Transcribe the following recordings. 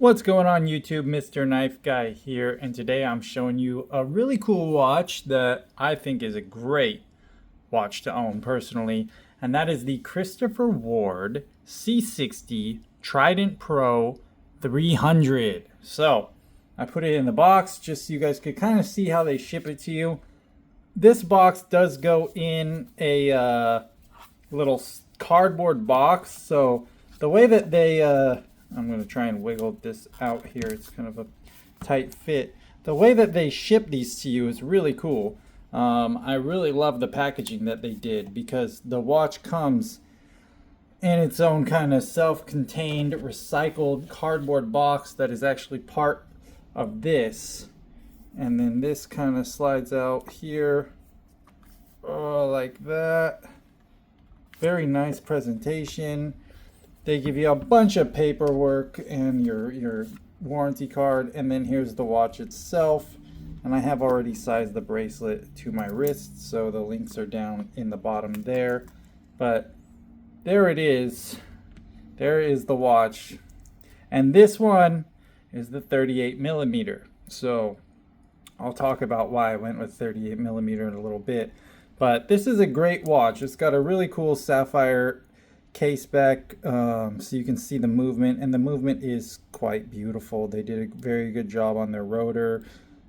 What's going on YouTube? Mr. Knife Guy here, and today I'm showing you a really cool watch that I think is a great watch to own personally, and that is the Christopher Ward C60 Trident Pro 300. So I put it in the box just so you guys could kind of see how they ship it to you. This box does go in a little cardboard box, so the way that they I'm going to try and wiggle this out here. It's kind of a tight fit. The way that they ship these to you is really cool. I really love the packaging that they did because the watch comes in its own kind of self-contained recycled cardboard box that is actually part of this. And then this kind of slides out here, like that. Very nice presentation. They give you a bunch of paperwork and your warranty card, and then here's the watch itself. And I have already sized the bracelet to my wrist, so the links are down in the bottom there. But there it is. There is the watch. And this one is the 38 millimeter. So I'll talk about why I went with 38 millimeter in a little bit. But this is a great watch. It's got a really cool sapphire case back, so you can see the movement, and the movement is quite beautiful. They did a very good job on their rotor.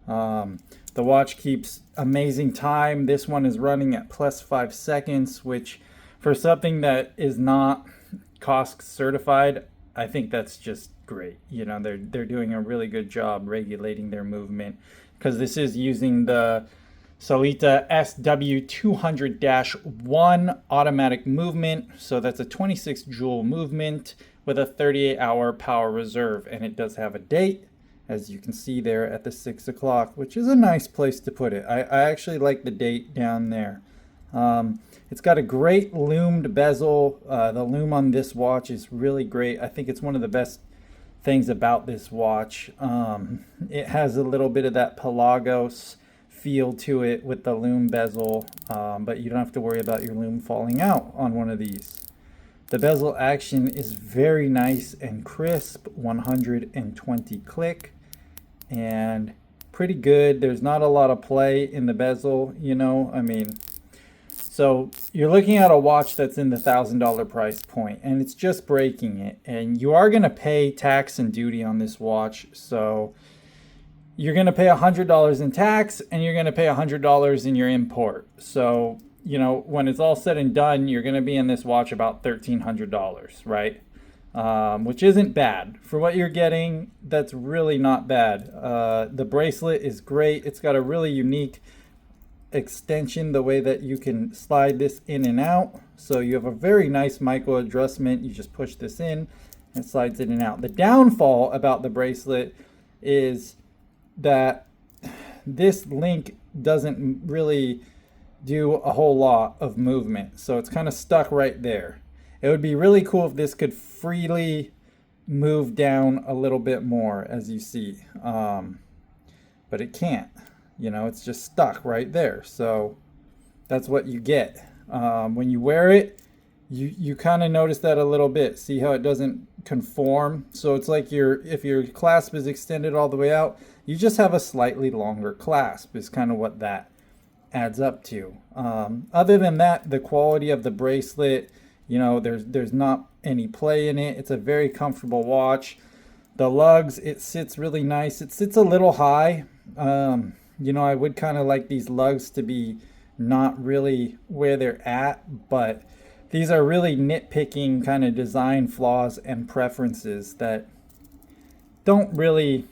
The watch keeps amazing time. This one is running at plus 5 seconds, which for something that is not COSC certified, I think that's just great. You know, they're doing a really good job regulating their movement, because this is using the Sellita SW200-1 automatic movement. So that's a 26 joule movement with a 38-hour power reserve. And it does have a date, as you can see there at the 6 o'clock, which is a nice place to put it. I actually like the date down there. It's got a great loomed bezel. The loom on this watch is really great. I think it's one of the best things about this watch. It has a little bit of that Pelagos feel to it with the loom bezel, but you don't have to worry about your loom falling out on one of these. The bezel action is very nice and crisp, 120 click, and pretty good. There's not a lot of play in the bezel, you know, I mean, so you're looking at a watch that's in the $1,000 price point, and it's just breaking it, and you are going to pay tax and duty on this watch. So you're going to pay $100 in tax, and you're going to pay $100 in your import. So, you know, when it's all said and done, you're going to be in this watch about $1,300, right? Which isn't bad. For what you're getting, that's really not bad. The bracelet is great. It's got a really unique extension, the way that you can slide this in and out. So you have a very nice micro adjustment. You just push this in, and it slides in and out. The downfall about the bracelet is that this link doesn't really do a whole lot of movement, so it's kind of stuck right there. It would be really cool if this could freely move down a little bit more, as you see, but it can't. You know, it's just stuck right there. So that's what you get when you wear it. You kind of notice that a little bit. See how it doesn't conform? So it's like if your clasp is extended all the way out, you just have a slightly longer clasp is kind of what that adds up to. Other than that, the quality of the bracelet, you know, there's not any play in it. It's a very comfortable watch. The lugs, it sits really nice. It sits a little high. You know, I would kind of like these lugs to be not really where they're at, but these are really nitpicking kind of design flaws and preferences that don't really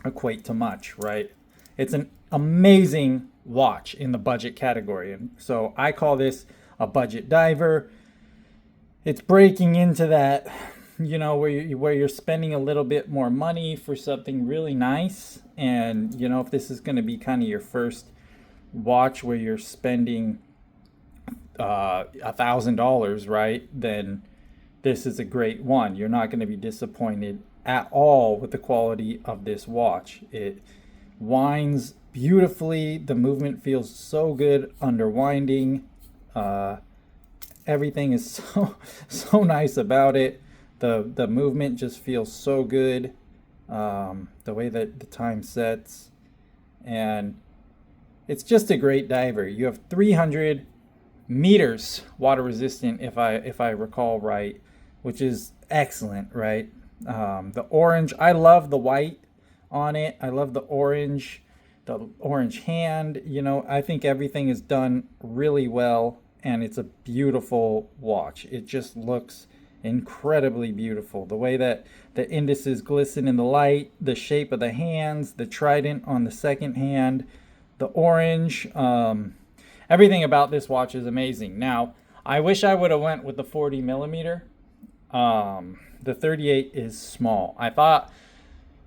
equate to much, right? It's an amazing watch in the budget category, and so I call this a budget diver. It's breaking into that, you know, where you're spending a little bit more money for something really nice. And you know, if this is going to be kind of your first watch where you're spending $1,000, right, then this is a great one. You're not going to be disappointed at all with the quality of this watch. It winds beautifully. The movement feels so good under winding. Everything is so nice about it. The movement just feels so good. The way that the time sets, and it's just a great diver. You have 300 meters water resistant, if I recall right, which is excellent, right? The orange, I love the white on it. I love the orange hand. You know, I think everything is done really well, and it's a beautiful watch. It just looks incredibly beautiful. The way that the indices glisten in the light, the shape of the hands, the trident on the second hand, the orange, everything about this watch is amazing. Now, I wish I would have went with the 40 millimeter. The 38 is small. I thought,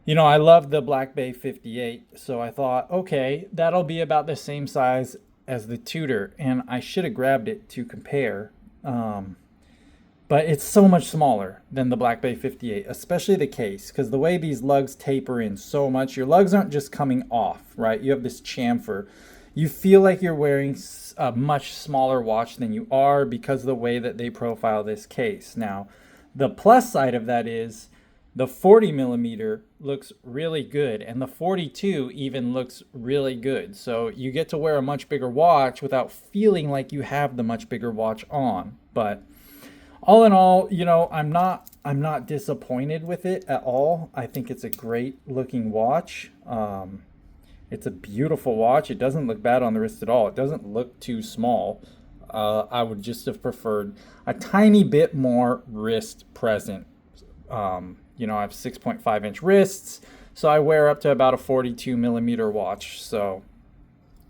you know, I love the Black Bay 58, so I thought, okay, that'll be about the same size as the Tudor, and I should have grabbed it to compare. But it's so much smaller than the Black Bay 58, especially the case, because the way these lugs taper in so much, your lugs aren't just coming off, right? You have this chamfer. You feel like you're wearing a much smaller watch than you are because of the way that they profile this case. Now, the plus side of that is the 40 millimeter looks really good, and the 42 even looks really good. So you get to wear a much bigger watch without feeling like you have the much bigger watch on. But all in all, you know, I'm not disappointed with it at all. I think it's a great looking watch. It's a beautiful watch. It doesn't look bad on the wrist at all. It doesn't look too small. I would just have preferred a tiny bit more wrist present. You know, I have 6.5 inch wrists, so I wear up to about a 42 millimeter watch. So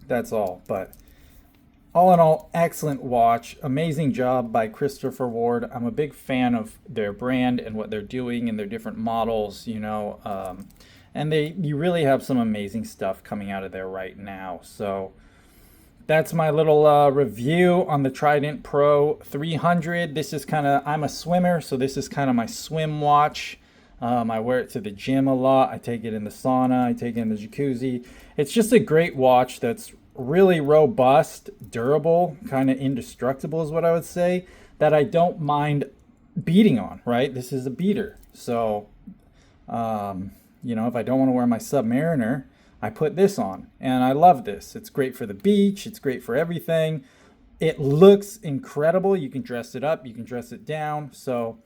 that's all. But all in all, excellent watch. Amazing job by Christopher Ward. I'm a big fan of their brand and what they're doing and their different models, you know. And you really have some amazing stuff coming out of there right now. So that's my little review on the Trident Pro 300. This is kind of, I'm a swimmer, so this is kind of my swim watch. I wear it to the gym a lot. I take it in the sauna. I take it in the jacuzzi. It's just a great watch that's really robust, durable, kind of indestructible is what I would say, that I don't mind beating on, right? This is a beater. So, you know, if I don't want to wear my Submariner, I put this on, and I love this. It's great for the beach. It's great for everything. It looks incredible. You can dress it up. You can dress it down. So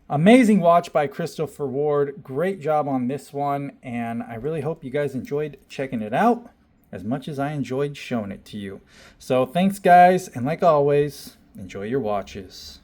amazing watch by Christopher Ward. Great job on this one, and I really hope you guys enjoyed checking it out as much as I enjoyed showing it to you. So thanks, guys, and like always, enjoy your watches.